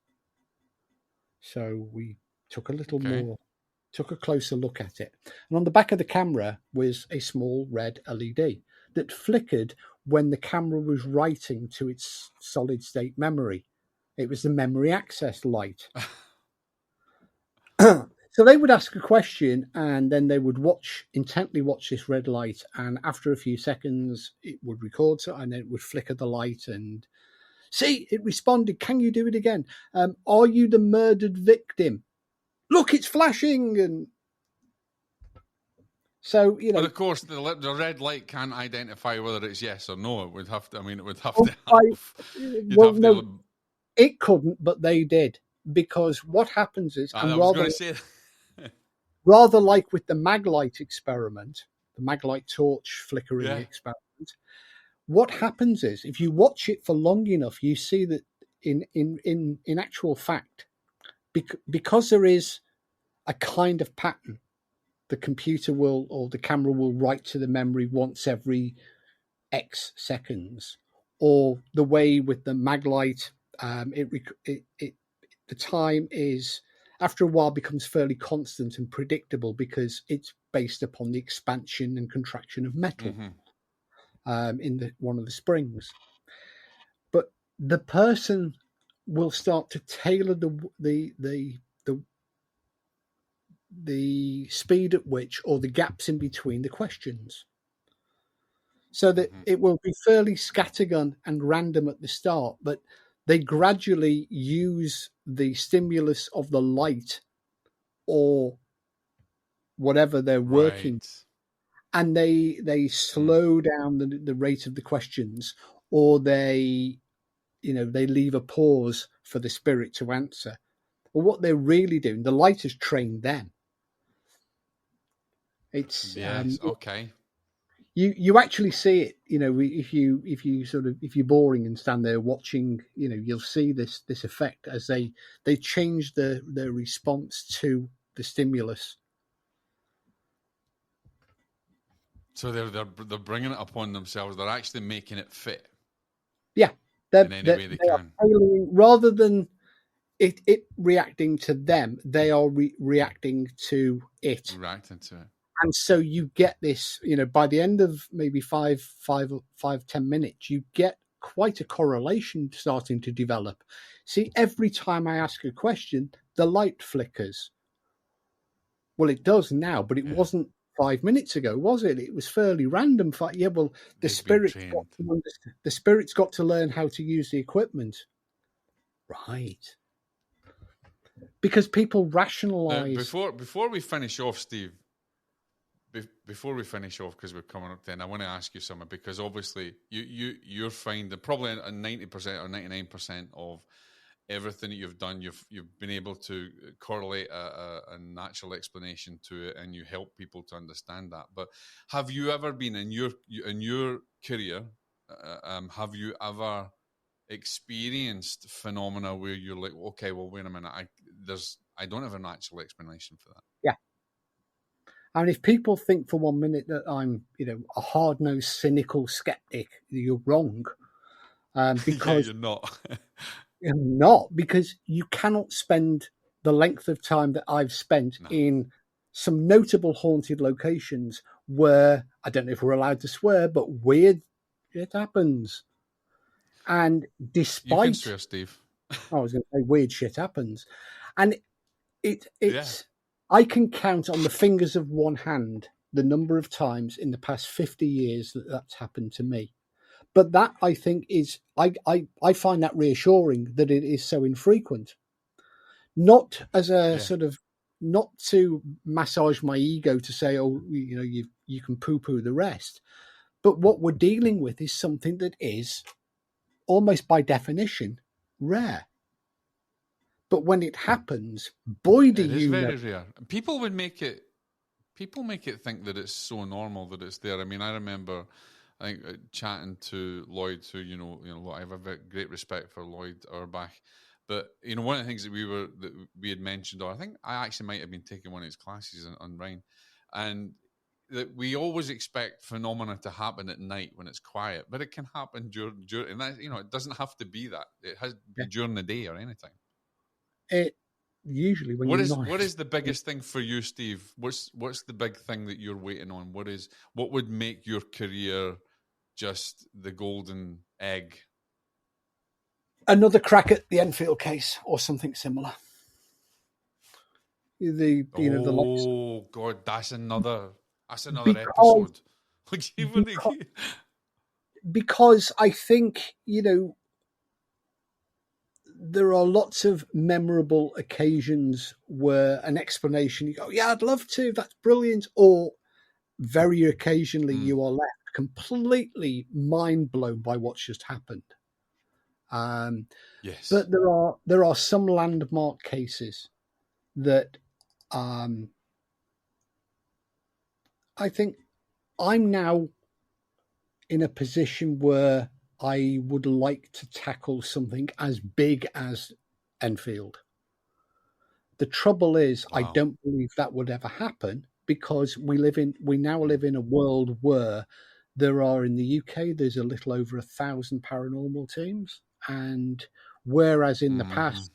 So we took a closer look at it. And on the back of the camera was a small red LED that flickered when the camera was writing to its solid state memory. It was the memory access light. So they would ask a question, and then they would intently watch this red light. And after a few seconds, it would record, and then it would flicker the light and see, it responded. Can you do it again? Are you the murdered victim? look, it's flashing, and so But of course, the red light can't identify whether it's yes or no. It would have to. I mean, it would have to have. You'd well, have no, to. it couldn't, but they did, because what happens is, I and was going to say. rather like with the maglite experiment, the maglite torch flickering experiment, what happens is, if you watch it for long enough, you see that in actual fact, because there is a kind of pattern, the computer will, or the camera will write to the memory once every X seconds, or the way with the maglite, the time is, after a while, becomes fairly constant and predictable because it's based upon the expansion and contraction of metal in one of the springs. But the person will start to tailor the speed at which, or the gaps in between the questions, so that it will be fairly scattergun and random at the start, but they gradually use the stimulus of the light or whatever they're working, and they slow down the rate of the questions, or they leave a pause for the spirit to answer. Well, what they're really doing, the light has trained them. It's okay. You actually see it, if you're boring and stand there watching, you'll see this effect as they change their response to the stimulus. So they're bringing it upon themselves. They're actually making it fit. Yeah, in any way they can. Rather than it reacting to them, they are reacting to it. Reacting to it. And so you get this, by the end of maybe 5, 10 minutes, you get quite a correlation starting to develop. See, every time I ask a question, the light flickers. Well, it does now, but it wasn't 5 minutes ago, was it? It was fairly random. Well, the spirit's got to learn how to use the equipment. Right. Because people rationalize. Before we finish off, Steve, before we finish off, because we're coming up then, I want to ask you something, because obviously you're finding probably a 90% or 99% of everything that you've done, you've been able to correlate a natural explanation to it, and you help people to understand that. But have you ever been in your career? Have you ever experienced phenomena where you're like, okay, well, wait a minute, I don't have a natural explanation for that? Yeah. And if people think for 1 minute that I'm, a hard-nosed, cynical skeptic, you're wrong. Because you're not. You're not, because you cannot spend the length of time that I've spent in some notable haunted locations where, I don't know if we're allowed to swear, but weird shit happens. And despite... You can swear, Steve. I was going to say weird shit happens. And it's... I can count on the fingers of one hand the number of times in the past 50 years that's happened to me. But that, I think, is... I find that reassuring that it is so infrequent. Not as a sort of... Not to massage my ego to say, oh, you can poo-poo the rest. But what we're dealing with is something that is, almost by definition, rare. But when it happens, boy, do you know. It is very rare. People make it think that it's so normal that it's there. I mean, I remember, I think, chatting to Lloyd, who, I have a very great respect for Lloyd Auerbach. But, one of the things that we had mentioned, or I think I actually might have been taking one of his classes on Rhine, and that we always expect phenomena to happen at night when it's quiet, but it can happen during, and that, it doesn't have to be that. It has to be during the day or anything. It usually when what is the biggest thing for you, Steve? What's the big thing that you're waiting on? What would make your career just the golden egg? Another crack at the Enfield case or something similar. God, that's another episode. Because I think there are lots of memorable occasions where an explanation, you go, yeah, I'd love to, that's brilliant. Or very occasionally you are left completely mind blown by what's just happened. Yes. But there are some landmark cases that I think I'm now in a position where I would like to tackle something as big as Enfield. The trouble is, I don't believe that would ever happen because we now live in a world where there are, in the UK, there's a little over 1,000 paranormal teams. And whereas in the past,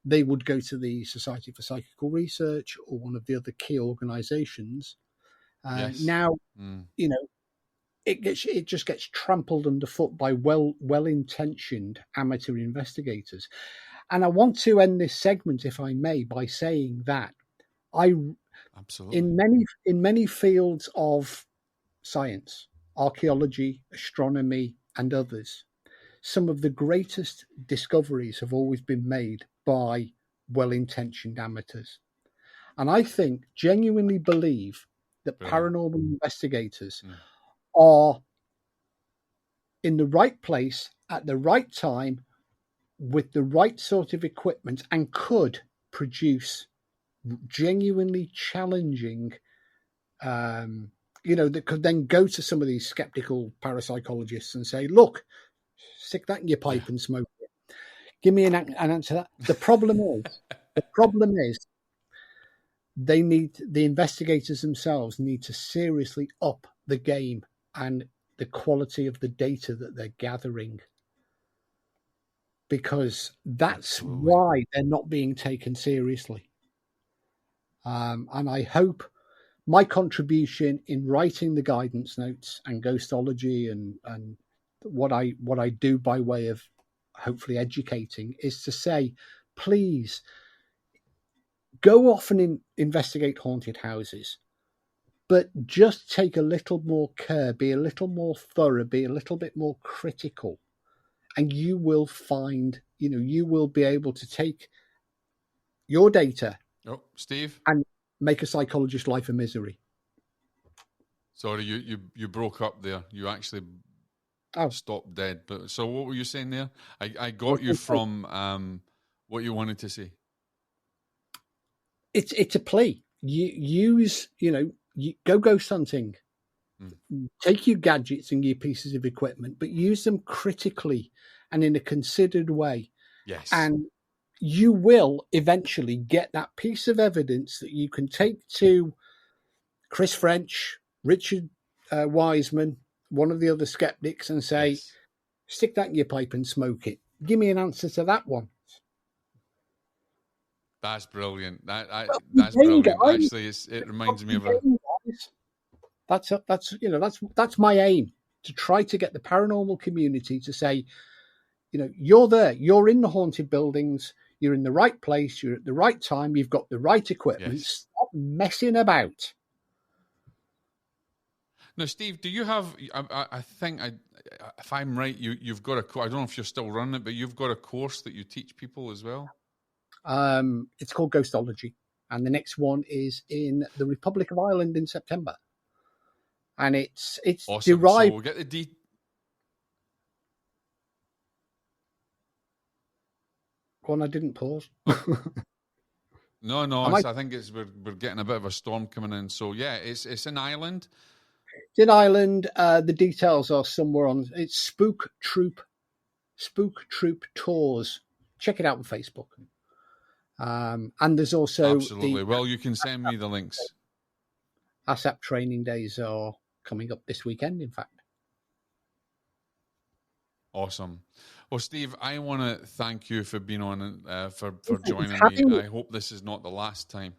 they would go to the Society for Psychical Research or one of the other key organizations. Now, you know, it just gets trampled underfoot by well-intentioned amateur investigators. And I want to end this segment, if I may, by saying that in many fields of science, archaeology, astronomy, and others, some of the greatest discoveries have always been made by well-intentioned amateurs. And I genuinely believe that paranormal investigators are in the right place at the right time with the right sort of equipment and could produce genuinely challenging, that could then go to some of these skeptical parapsychologists and say, look, stick that in your pipe and smoke it. Give me an answer to that. The problem is the investigators themselves need to seriously up the game and the quality of the data that they're gathering, because that's why they're not being taken seriously. And I hope my contribution in writing the guidance notes and ghostology and what I do by way of hopefully educating is to say, please go off and investigate haunted houses, but just take a little more care, be a little more thorough, be a little bit more critical, and you will find, you will be able to take your data, Steve, and make a psychologist's life a misery. Sorry, you broke up there. You actually stopped dead. But so what were you saying there? I got you from what you wanted to say. It's a plea. You go ghost hunting. Take your gadgets and your pieces of equipment, but use them critically and in a considered way. Yes. And you will eventually get that piece of evidence that you can take to Chris French, Richard Wiseman, one of the other skeptics, and say, stick that in your pipe and smoke it. Give me an answer to that one. That's brilliant. That's brilliant. Actually, it reminds me of a. That's my aim, to try to get the paranormal community to say, you're there, you're in the haunted buildings, you're in the right place, you're at the right time, you've got the right equipment. Stop messing about. Now, Steve, do you have? I think if I'm right, you've got a. I don't know if you're still running it, but you've got a course that you teach people as well. It's called Ghostology, and the next one is in the Republic of Ireland in September, and it's awesome. derived. So we'll get the Go on, I didn't pause. No, I think we're getting a bit of a storm coming in. So yeah, it's in Ireland. It's in Ireland. The details are somewhere on. It's Spook Troop Tours. Check it out on Facebook. And there's also absolutely. Well, you can send me the links. ASAP training days are coming up this weekend, in fact. Awesome. Well, Steve, I want to thank you for being on, for joining me. I hope this is not the last time.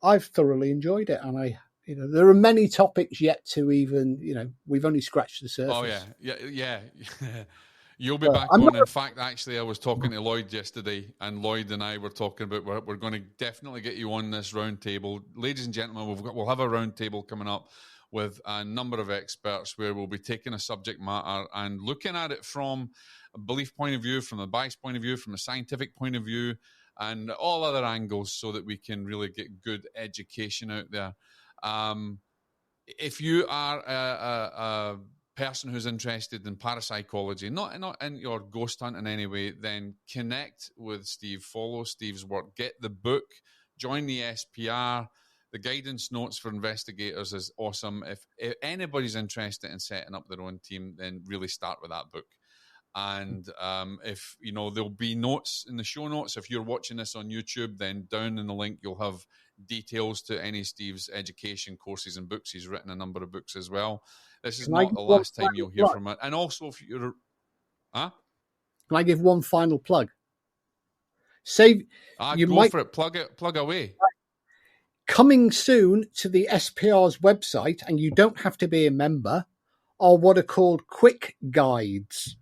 I've thoroughly enjoyed it, and there are many topics yet to even, we've only scratched the surface. Oh yeah. You'll be back on. In fact, actually, I was talking to Lloyd yesterday, and Lloyd and I were talking about we're going to definitely get you on this round table, ladies and gentlemen. We'll have a round table coming up with a number of experts where we'll be taking a subject matter and looking at it from a belief point of view, from a bias point of view, from a scientific point of view, and all other angles so that we can really get good education out there. If you are a person who's interested in parapsychology, not in your ghost hunt in any way, then connect with Steve, follow Steve's work, get the book, join the SPR. The guidance notes for investigators is awesome. If anybody's interested in setting up their own team, then really start with that book. And if there'll be notes in the show notes. If you're watching this on YouTube, then down in the link you'll have details to any Steve's education courses and books. He's written a number of books as well. This is not the last time you'll hear from it. And also, if you're, can I give one final plug? Save. Go for it. Plug away. Coming soon to the SPR's website, and you don't have to be a member, are what are called quick guides.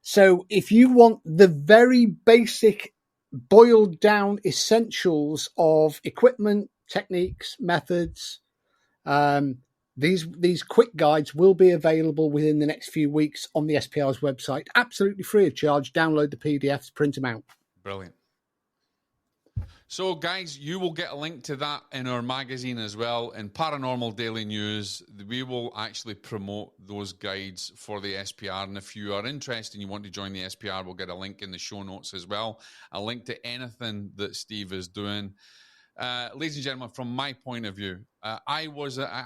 So if you want the very basic, boiled down essentials of equipment, techniques, methods, these quick guides will be available within the next few weeks on the SPR's website, absolutely free of charge. Download the PDFs, print them out. Brilliant. So, guys, you will get a link to that in our magazine as well. In Paranormal Daily News, we will actually promote those guides for the SPR. And if you are interested and you want to join the SPR, we'll get a link in the show notes as well, a link to anything that Steve is doing. Ladies and gentlemen, from my point of view, I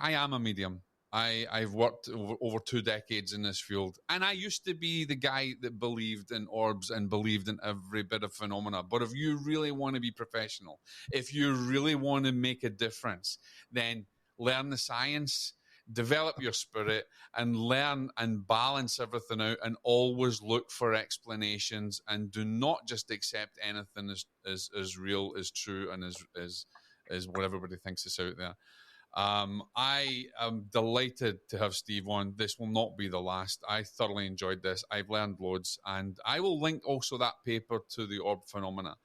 am a medium. I've worked over 2 decades in this field, and I used to be the guy that believed in orbs and believed in every bit of phenomena. But if you really want to be professional, if you really want to make a difference, then learn the science, develop your spirit, and learn and balance everything out, and always look for explanations, and do not just accept anything as real, as true, and as what everybody thinks is out there. I am delighted to have Steve on. This will not be the last. I thoroughly enjoyed this. I've learned loads, and I will link also that paper to the orb phenomena,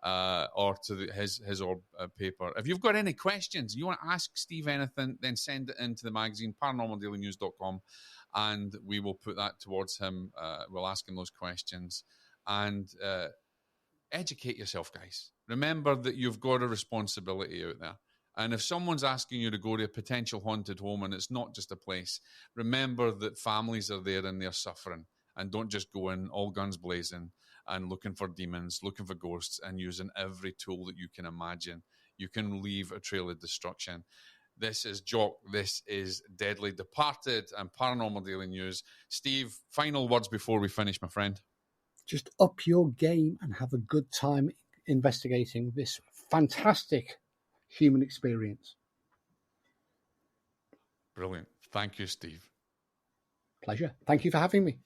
or to his orb paper. If you've got any questions, you want to ask Steve anything, then send it into the magazine, paranormaldailynews.com, and we will put that towards him. We'll ask him those questions, and educate yourself, guys. Remember that you've got a responsibility out there. And if someone's asking you to go to a potential haunted home and it's not just a place, remember that families are there and they're suffering. And don't just go in all guns blazing and looking for demons, looking for ghosts, and using every tool that you can imagine. You can leave a trail of destruction. This is Jock. This is Deadly Departed and Paranormal Daily News. Steve, final words before we finish, my friend. Just up your game and have a good time investigating this fantastic human experience. Brilliant. Thank you, Steve. Pleasure. Thank you for having me.